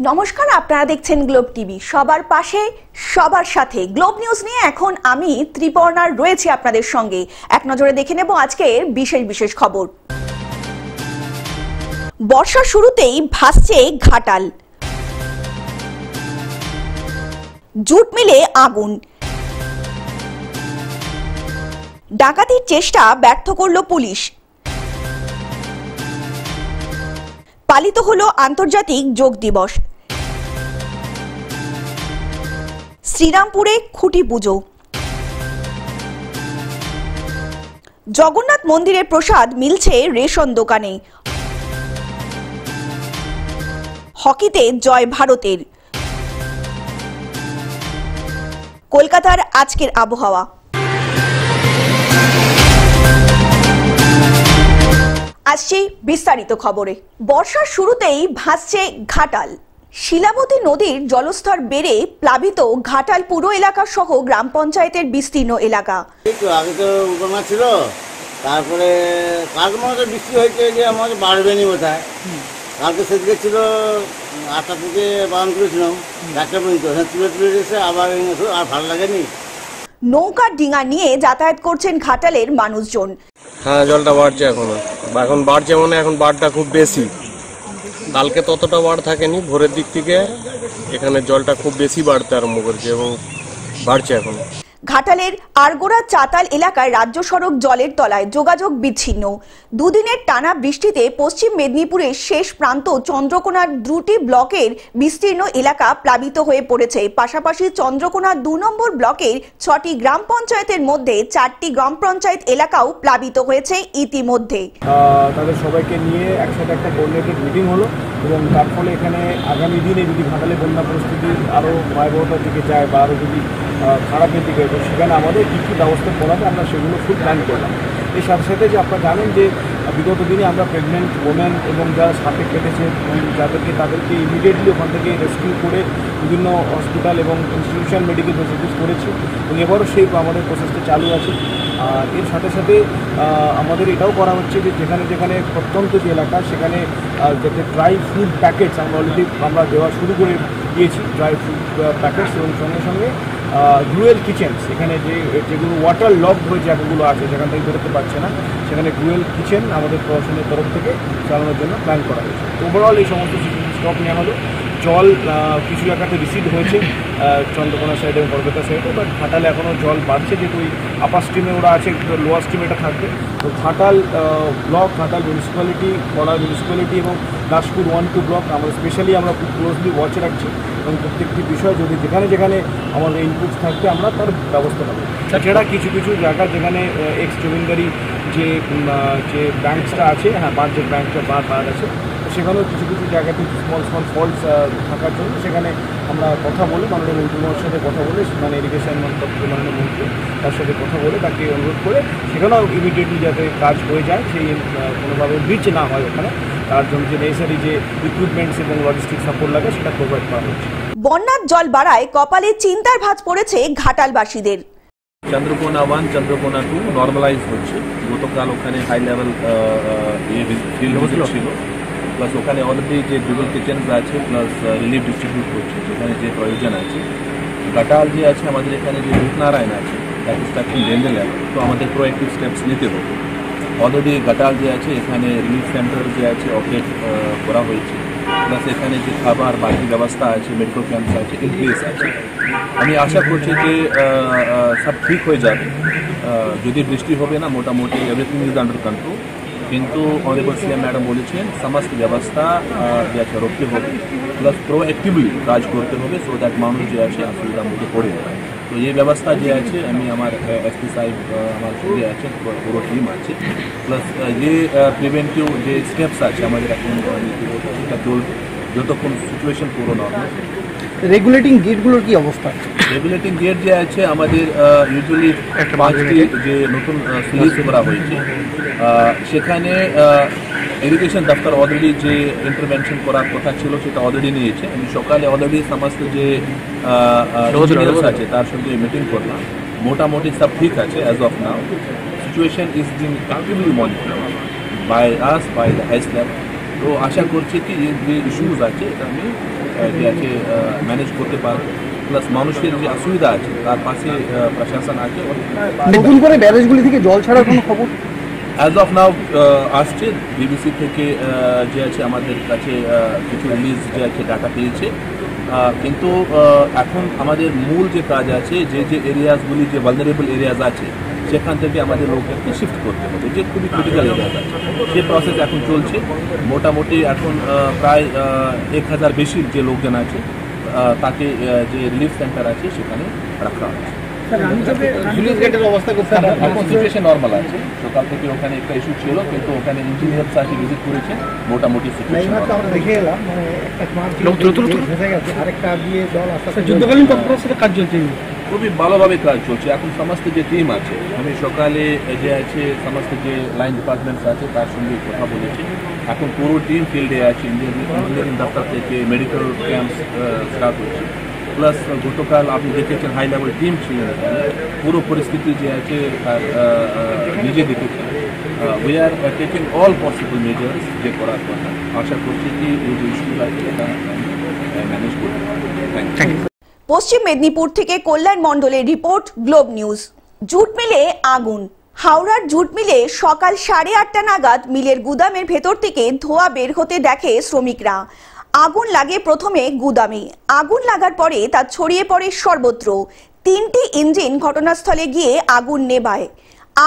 নমস্কার, আপনারা দেখছেন গ্লোব টিভি। সবার পাশে সবার সাথে গ্লোব নিউজ নিয়ে এখন আমি ত্রিপর্ণার রয়েছি আপনাদের সঙ্গে। এক নজরে দেখে নেব আজকের বিশেষ বিশেষ খবর। বর্ষার শুরুতেই ভাসছে ঘাটাল, জুট মিলে আগুন, ডাকাতির চেষ্টা ব্যর্থ করল পুলিশ, পালিত হলো আন্তর্জাতিক যোগ দিবস, শ্রীরামপুরে খুঁটি পুজো, জগন্নাথ মন্দিরের প্রসাদ মিলছে রেশন দোকানে, হকিতে জয় ভারতের। কলকাতার আজকের আবহাওয়া। আসছি বিস্তারিত খবরে। বর্ষার শুরুতেই ভাসছে ঘাটাল। শিলাবতী নদীর জলস্তর বেড়ে প্লাবিত ঘাটাল পুরো এলাকা সহ গ্রাম পঞ্চায়েতের বিস্তীর্ণ এলাকা। আগে তো উপমা ছিল, তারপরে কালকে মনে বৃষ্টি হয়েছে যে আমাদের বাড়বেনি বোধহয়। কালকে সেদিকে ছিল 8টা থেকে বারণ করেছিলাম, 1টা পর্যন্ত তুলে তুলে এসে আবার আর ভালো লাগেনি। নৌকা ডিঙা নিয়ে যাতায়াত করছেন ঘাটালের মানুষজন। হ্যাঁ, জলটা বাড়ছে এখন বাড়ছে, মানে এখন বাড়টা খুব বেশি। কালকে ততটা বাড় থাকেনি, ভোরের দিক থেকে এখানে জলটা খুব বেশি বাড়তে আরম্ভ করছে এবং বাড়ছে এখন। ঘাটালের আরগোড়া চাতাল এলাকায় রাজ্য সড়ক জলের তলায়, যোগাযোগ বিচ্ছিন্ন। দুদিনের টানা বৃষ্টিতে পশ্চিম মেদিনীপুরের শেষ প্রান্ত চন্দ্রকোনার 2টি ব্লকের বিস্তীর্ণ এলাকা প্লাবিত হয়ে পড়েছে। পাশাপাশি চন্দ্রকোনা 2 নম্বর ব্লকের 6টি গ্রাম পঞ্চায়েতের মধ্যে 4টি গ্রাম পঞ্চায়েত এলাকাও প্লাবিত হয়েছে ইতিমধ্যে। তাদের সবাইকে নিয়ে একসাথে একটা কোঅর্ডিনেটেড মিটিং হলো এবং তার ফলে এখানে আগামী দিনে যদি ঘাটালে বন্যা পরিস্থিতি আরও ভয়াবহতার দিকে যায় বা আরও যদি খারাপের দিকে, তো সেখানে আমাদের কী কী ব্যবস্থা করা যায় আমরা সেগুলো খুব প্ল্যান করলাম। এর সাথে সাথে যে আপনারা জানেন যে বিগত দিনে আমরা প্রেগনেন্ট ওমেন এবং যারা সাপে কেটেছে তাদেরকে ইমিডিয়েটলি ওখান থেকে রেস্কিউ করে বিভিন্ন হসপিটাল এবং ইনস্টিটিউশন মেডিকেল ফেসিলিটিস করেছি এবং এবারও সেই আমাদের প্রসেসটা চালু আছে। আর এর সাথে সাথে আমাদের এটাও করা হচ্ছে যে যেখানে যেখানে প্রত্যন্ত যে এলাকা সেখানে যাতে ড্রাই ফুড প্যাকেটস আমরা দেওয়া শুরু করে দিয়েছি, ড্রাই ফুড প্যাকেটস, এবং সঙ্গে সঙ্গে গ্রুয়েল কিচেন, সেখানে যেগুলো ওয়াটার লক হয়ে জায়গাগুলো আছে যেখান থেকে বেরোতে পারছে না, সেখানে গ্রুয়েল কিচেন আমাদের প্রশাসনের তরফ থেকে চালানোর জন্য প্ল্যান করা হয়েছে। ওভারঅল এই সমস্ত স্টক নেওয়া হলো। জল কিছু জায়গাতে রিসিভ হয়েছে চন্দ্রকোনা সাইডে এবং কলকাতা সাইডে, বাট ঘাটালে এখনও জল বাড়ছে, যেহেতু ওই আপার স্ট্রিমে ওরা আছে, লোয়ার স্ট্রিমে এটা থাকবে। তো ঘাটাল ব্লক, ঘাটাল মিউনিসিপ্যালিটি, বড়া মিউনিসিপ্যালিটি এবং দাসপুর 1-2 ব্লক আমরা স্পেশালি খুব ক্লোজলি ওয়াচ রাখছি এবং প্রত্যেকটি বিষয় যদি যেখানে যেখানে আমাদের ইনপুটস থাকবে আমরা তার ব্যবস্থা নেব। তাছাড়া কিছু কিছু জায়গা যেখানে এক্স জমিনদারি যে ব্যাঙ্কসটা আছে, হ্যাঁ, যে ব্যাঙ্কটা বাদ আছে, সেখানেও কিছু কিছু জায়গাতে স্মল ফল্টস থাকার জন্য সেখানে আমরা কথা বলে মাননীয় মন্ত্রীর সাথে কথা বলে, মানে ইরিগেশন মন্ত্রী মাননীয় মন্ত্রী তার সাথে কথা বলে তাকে অনুরোধ করে সেখানেও ইমিডিয়েটলি যাতে কাজ হয়ে যায়, সেই কোনোভাবে ব্রিচ না হয় ওখানে, তার জন্য যে নেসেসারি যে ইকুইপমেন্টস এবং লজিস্টিক সাপোর্ট লাগে সেটা প্রোভাইড করা হচ্ছে। বন্যার জল বাড়ায় কপালে চিন্তার ভাঁজ পড়েছে ঘাটালবাসীদের। চন্দ্রকোনা 1, চন্দ্রকোনা 2 নর্মালাইজ হচ্ছে। গতকাল ওখানে হাই লেভেল ফিল্ড ভিজিট ছিল, প্লাস ওখানে অলরেডি যে ডুবেল কিচেনস আছে প্লাস রিলিফ ডিস্ট্রিবিউট করছে যেখানে যে প্রয়োজন আছে। ঘাটাল যে আছে আমাদের এখানে যে রূপনারায়ণ আছে, that is starting range level, তো আমাদের প্রোঅ্যাক্টিভ স্টেপস নিতে হবে। অলরেডি ঘাটাল যে আছে এখানে রিলিফ সেন্টার যে আছে অপারেট করা হয়েছে, প্লাস এখানে যে খাবার বাকি ব্যবস্থা আছে, মেডিকেল ক্যাম্পস আছে, ইন প্লেস আছে। আমি আশা করছি যে সব ঠিক হয়ে যাবে। যদি বৃষ্টি হবে না, মোটামুটি এভরিথিং ইজ আন্ডার কন্ট্রোল, কিন্তু অনারেবল সিএম ম্যাডাম বলেছেন সমস্ত ব্যবস্থা যে আছে রাখতে হবে, প্লাস প্রোঅ্যাক্টিভলি কাজ করতে হবে, সো দ্যাট মানুষ যে আছে অসুবিধার মধ্যে পড়ে যায়। তো এই ব্যবস্থা যে আছে আমি আমার এসপি সাহেব আমার সঙ্গে আছে, পুরো টিম আছে, প্লাস যে প্রিভেন্টিভ যে স্টেপস আছে আমাদের এখন সেটা চলবে যতক্ষণ সিচুয়েশন পুরো নর্মাল। রেগুলেটিং গেটগুলোর কি অবস্থা? রেগুলেটিং গেট যে আছে আমাদের ইউজুয়ালি 5টি যে নতুন সিরিজ করা হয়েছে, সেখানে ইরিগেশন দপ্তর অলরেডি যে ইন্টারভেনশন করার কথা ছিল সেটা অলরেডি নিয়েছে। আমি সকালে অলরেডি সমস্ত যে ইঞ্জিনিয়ার্স আছে তার সঙ্গে মিটিং করলাম, মোটামুটি সব ঠিক আছে as of now. Situation is being actively monitored by us, by the highest level. তো আশা করছি কি যে ইস্যুজ আছে এটা আমি যে আছে ম্যানেজ করতে পারবে, প্লাস মানুষের যে অসুবিধা আছে তার পাশে প্রশাসন আছে। নতুন করে ব্যারেজগুলি থেকে জল ছাড়ার কোনো খবর অ্যাজ অফ নাও আসছে বিবিসি থেকে যে আছে আমাদের কাছে কিছু রিলিজ যে আছে ডাটা পেয়েছে, কিন্তু এখন আমাদের মূল যে কাজ আছে যে এরিয়াসগুলি যে ভালনারেবল এরিয়াস আছে সেখান থেকে আমাদের লোকদেরকে শিফট করতে হবে, যে খুবই ক্রিটিক্যাল এরিয়াস আছে সেই প্রসেস এখন চলছে। মোটামুটি এখন প্রায় 1000 বেশি যে লোকজন আছে তাকে যে রিলিফ সেন্টার আছে সেখানে রাখা হচ্ছে। এখন সিচুয়েশন নর্মাল আছে, সকাল থেকে ওখানে একটা ইস্যু ছিল, কিন্তু ওখানে ইঞ্জিনিয়ার সাথে ভিজিট করেছেন, মোটামুটি সিচুয়েশন যুদ্ধকালীন তৎপরতার সাথে কাজ চলছে, খুবই ভালোভাবে কাজ চলছে। এখন সমস্ত যে টিম আছে, আমি সকালে যে আছে সমস্ত যে লাইন ডিপার্টমেন্টস আছে তার সঙ্গে কথা বলেছি। এখন পুরো টিম ফিল্ডে আছে, ইঞ্জিনিয়ারিং দপ্তর থেকে মেডিকেল ক্যাম্পস স্টার্ট হচ্ছে, প্লাস গতকাল আপনি দেখেছেন হাই লেভেল টিম ছিল, পুরো পরিস্থিতি যে আছে তার নিজে দেখেছেন। We are taking all possible measures যে করার কথা। আশা করছি কি এই যে ইস্যুগুলো আছে এটা ম্যানেজ করতে পারবো। Thank you. পশ্চিম মেদিনীপুর থেকে কল্যাণ মণ্ডলের রিপোর্ট, গ্লোব নিউজ। জুট মিলে আগুন। হাওড়ার জুট মিলে সকাল 8:30 নাগাদ মিলের গুদামের ভেতর থেকে ধোঁয়া বের হতে দেখে শ্রমিকরা। আগুন লাগে প্রথমে গুদামে, আগুন লাগার পরে তা ছড়িয়ে পড়ে সর্বত্র। 3টি ইঞ্জিন ঘটনাস্থলে গিয়ে আগুন নেভায়।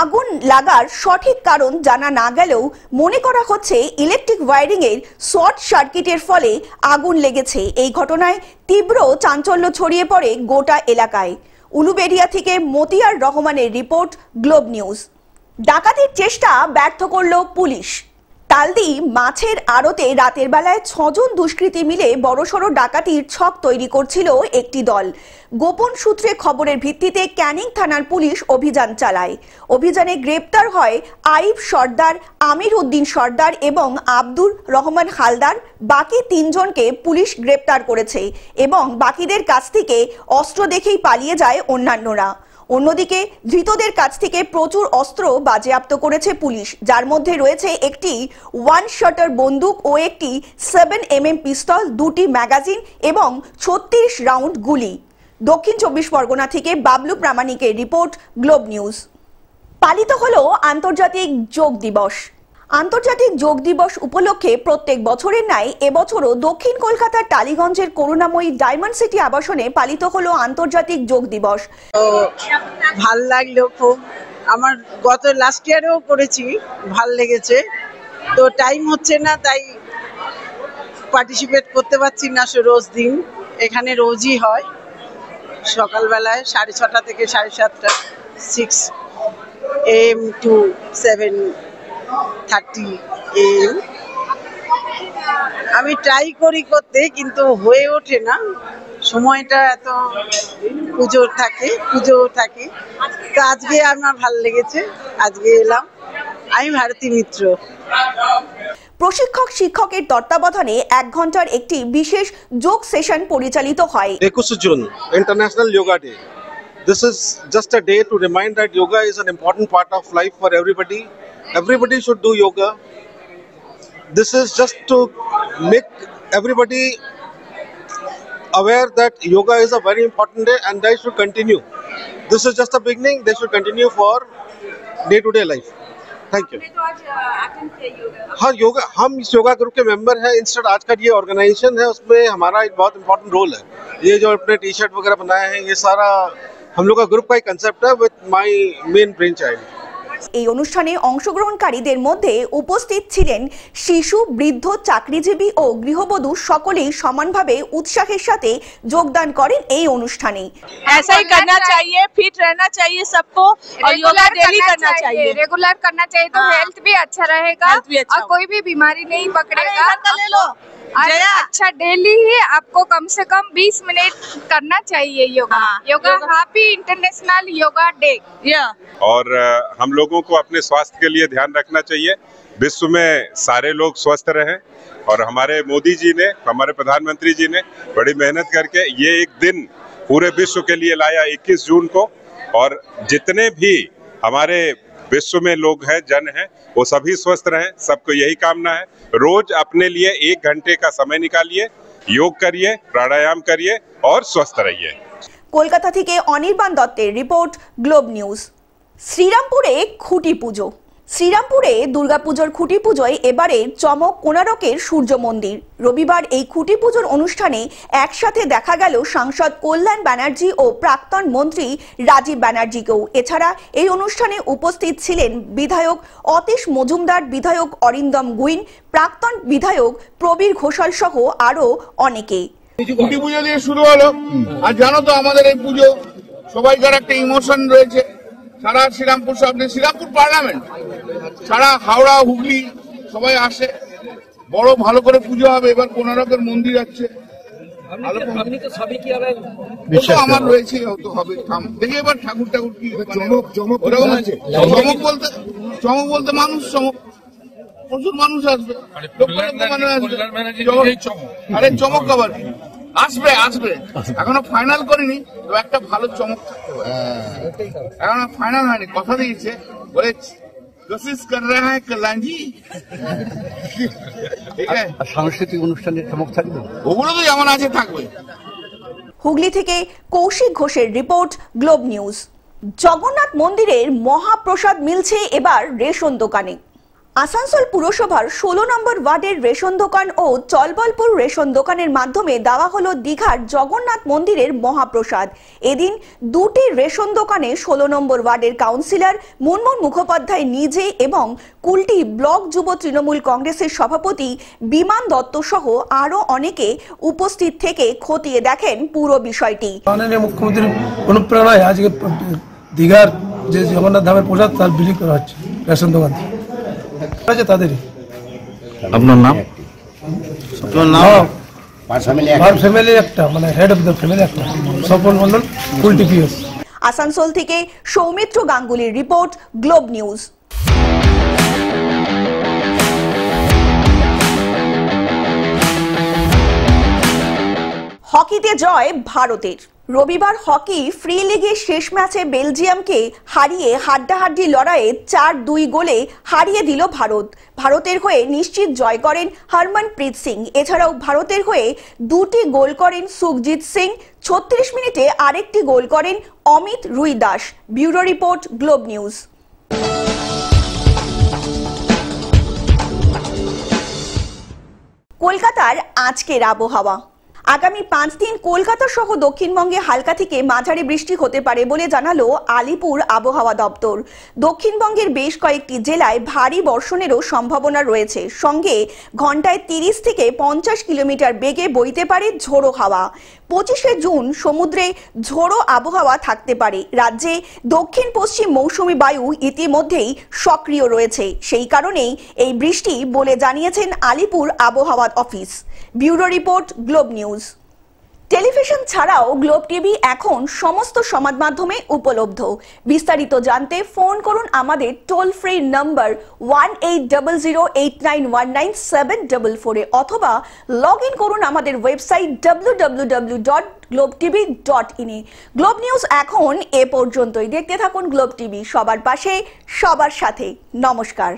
আগুন লাগার সঠিক কারণ জানা না গেলেও মনে করা হচ্ছে ইলেকট্রিক ওয়্যারিং এর শর্ট সার্কিটের ফলে আগুন লেগেছে। এই ঘটনায় তীব্র চাঞ্চল্য ছড়িয়ে পড়ে গোটা এলাকায়। উলুবেড়িয়া থেকে মতিয়ার রহমানের রিপোর্ট, গ্লোব নিউজ। ডাকাতির চেষ্টা ব্যর্থ করল পুলিশ। তালদি মাছের আড়তে রাতের বেলায় 6 জন দুষ্কৃতী মিলে বড়সড় ডাকাতির ছক তৈরি করছিল একটি দল। গোপন সূত্রে খবরের ভিত্তিতে ক্যানিং থানার পুলিশ অভিযান চালায়। অভিযানে গ্রেপ্তার হয় আইব সর্দার, আমির উদ্দিন সর্দার এবং আব্দুর রহমান হালদার। বাকি 3 জনকে পুলিশ গ্রেপ্তার করেছে এবং বাকিদের কাছ থেকে অস্ত্র দেখেই পালিয়ে যায় অন্যান্যরা। অন্যদিকে ধৃতদের কাছ থেকে প্রচুর অস্ত্র বাজেয়াপ্ত করেছে পুলিশ, যার মধ্যে রয়েছে একটি 1 শটার বন্দুক ও একটি 7mm পিস্তল, 2টি ম্যাগাজিন এবং 36 রাউন্ড গুলি। দক্ষিণ 24 পরগনা থেকে বাবলু প্রামাণিকের রিপোর্ট, গ্লোব নিউজ। পালিত হলো আন্তর্জাতিক যোগ দিবস। আন্তর্জাতিক যোগ দিবস উপলক্ষে প্রত্যেক বছরের ন্যায় এবছরও দক্ষিণ কলকাতার টালিগঞ্জের করুণাময়ী ডায়মন্ড সিটি আবাসনে পালিত হলো আন্তর্জাতিক যোগ দিবস। ভাল লাগলো খুব, আমার গত লাস্ট ইয়ারেও করেছি, ভাল লেগেছে। তো টাইম হচ্ছে না, তাই পার্টিসিপেট করতে পারছি না রোজ দিন। এখানে রোজই হয় সকালবেলায় 6:30 থেকে 7:30, 6 AM to 7:30 AM। আমি ট্রাই করি করতে, কিন্তু হয়ে ওঠে না, সময়টা এত পুজো থাকে। তো আজকে আমার ভালো লেগেছে, আজকে এলাম। আমি ভারতী মিত্র। প্রশিক্ষক শিক্ষকের তত্ত্বাবধানে 1 ঘন্টার একটি বিশেষ যোগ সেশন পরিচালিত হয়। 21 June, International Yoga Day. This is just a day to remind that yoga is an important part of life for everybody. Everybody should do yoga. This is just to make everybody aware that yoga is a very important day and they should continue. This is just a beginning, they should continue for day-to-day life. Thank you. हाँ, योगा, हम इस yoga group के member हैं। Instead आज का ये organisation है, उसमें हमारा एक बहुत इंपॉर्टेंट रोल है। ये जो अपने टी-शर्ट वगैरह बनाए हैं, ये सारा हम लोग का ग्रुप का ही कंसेप्ट है with my main brain child. এই অনুষ্ঠানে অংশগ্রহণকারীদের মধ্যে উপস্থিত ছিলেন শিশু, বৃদ্ধ, চাকরিজীবী ও গৃহবধূ। সকলেই সমানভাবে উৎসাহের সাথে যোগদান করেন এই অনুষ্ঠানে। ऐसा ही करना चाहिए, फिट रहना चाहिए सबको और योगा डेली करना चाहिए, रेगुलर करना चाहिए तो हेल्थ भी अच्छा रहेगा और कोई भी बीमारी नहीं पकड़ेगा। और अच्छा डेली ही आपको कम से कम 20 मिनट करना चाहिए yoga. Yoga happy international yoga day. और हम लोगों को अपने स्वास्थ्य के लिए ध्यान रखना चाहिए। विश्व में सारे लोग स्वस्थ रहें और हमारे मोदी जी ने, हमारे प्रधानमंत्री जी ने बड़ी मेहनत करके ये एक दिन पूरे विश्व के लिए लाया 21 जून को। और जितने भी हमारे विश्व में लोग हैं, जन हैं, वो सभी स्वस्थ रहें, सबको यही कामना है। रोज अपने लिए 1 घंटे का समय निकालिए, योग करिए, प्राणायाम करिए और स्वस्थ रहिए। কলকাতা থেকে অনির্বাণ দত্তের রিপোর্ট, গ্লোব নিউজ। শ্রীরামপুরে খুঁটি পুজো। শ্রীরামপুরে দুর্গাপুজোর খুঁটি পুজোয় এবারে চমক কোণারকের সূর্য মন্দির। রবিবার এই খুঁটি পুজোর অনুষ্ঠানে একসাথে দেখা গেল সাংসদ কল্যাণ ব্যানার্জি ও প্রাক্তন মন্ত্রী রাজীব ব্যানার্জিকেও। এছাড়া এই অনুষ্ঠানে উপস্থিত ছিলেন বিধায়ক অতীশ মজুমদার, বিধায়ক অরিন্দম গুইন, প্রাক্তন বিধায়ক প্রবীর ঘোষাল সহ আরও অনেকে। খুঁটি পুজো দিয়ে শুরু হলো। আর জানো তো আমাদের এই পুজো সবাইকার একটা ইমোশন রয়েছে। সারা শ্রীরামপুর, শ্রীরামপুর পার্লামেন্ট, সারা হাওড়া, হুগলি সবাই আসে। বড় ভালো করে পুজো হবে। এবার কোণারকের মন্দির আছে, আমার রয়েছে, হবে। দেখি এবার ঠাকুর কি চমক বলতে মানুষ, প্রচুর মানুষ আসবে। আরে চমক আবার আসবে এখনো ফাইনাল করিনি, তো একটা ভালো চমক থাকতে পারে। এখনো ফাইনাল হয়নি, কথা দিয়েছে, বলে কোশিশ কর রা হ্যায় কল্যাণজি। ঠিক আছে, সাংস্কৃতিক অনুষ্ঠানের চমক থাকবে, ওগুলো তো যেমন আছে থাকবে। হুগলি থেকে কৌশিক ঘোষের রিপোর্ট, গ্লোব নিউজ। জগন্নাথ মন্দিরের মহাপ্রসাদ মিলছে এবার রেশন দোকানে। আসানসোল পুরসভার 16 নম্বর ওয়ার্ডের রেশন দোকান ও চলবলপুর রেশন দোকানের মাধ্যমে দেওয়া হলো দীঘার জগন্নাথ মন্দিরের মহাপ্রসাদ। এদিন দুটি রেশন দোকানে 16 নম্বর ওয়ার্ডের কাউন্সিলর মুনমুন মুখোপাধ্যায় নিজে এবং কুলটি ব্লক যুব তৃণমূল কংগ্রেসের সভাপতি বিমান দত্ত সহ আরও অনেকে উপস্থিত থেকে খতিয়ে দেখেন পুরো বিষয়টি। মাননীয় মুখ্যমন্ত্রীর অনুপ্রেরণায় আজকে দীঘার যে জগন্নাথ ধামের প্রসাদ তার বিলি করা হচ্ছে রেশন দোকান তাদেরই। আপনার নাম? ফ্যামিলি একটা, মানে হেড অফ দ্য ফ্যামিলি একটা, সফল মন্ডল, কুলটি পিএস। আসানসোল থেকে সৌমিত্র গাঙ্গুলির রিপোর্ট, গ্লোব নিউজ। হকিতে জয় ভারতের। রবিবার হকি ফ্রি লিগের শেষ ম্যাচে বেলজিয়ামকে হারিয়ে হাড্ডাহাড্ডি লড়াইয়ে 4-2 গোলে হারিয়ে দিল ভারত। ভারতের হয়ে নিশ্চিত জয় করেন হরমনপ্রীত সিং। এছাড়াও ভারতের হয়ে 2টি গোল করেন সুখজিৎ সিং। 36 মিনিটে আরেকটি গোল করেন অমিত রুই Das. Bureau report, globe news. কলকাতার আজকের আবহাওয়া। আগামী 5 দিন কলকাতা সহ দক্ষিণবঙ্গে হালকা থেকে মাঝারি বৃষ্টি হতে পারে বলে জানালো আলিপুর আবহাওয়া দপ্তর। দক্ষিণবঙ্গের বেশ কয়েকটি জেলায় ভারী বর্ষণেরও সম্ভাবনা রয়েছে। সঙ্গে ঘন্টায় 30 থেকে 50 কিলোমিটার বেগে বইতে পারে ঝোড়ো হাওয়া। 25শে জুন সমুদ্রে ঝোড়ো আবহাওয়া থাকতে পারে। রাজ্যে দক্ষিণ পশ্চিম মৌসুমী বায়ু ইতিমধ্যেই সক্রিয় রয়েছে। সেই কারণেই এই বৃষ্টি বলে জানিয়েছেন আলিপুর আবহাওয়া office. Bureau report, globe news. Television ছাড়াও গ্লোব টিভি এখন সমস্ত সমাজ মাধ্যমে উপলব্ধ। বিস্তারিত জানতে ফোন করুন আমাদের টোল ফ্রি নম্বর 1800891974 অথবা লগ ইন করুন আমাদের ওয়েবসাইট www.globetv.in এ। গ্লোব নিউজ এখন এ পর্যন্তই। দেখতে থাকুন গ্লোব টিভি, সবার পাশে সবার সাথে। নমস্কার।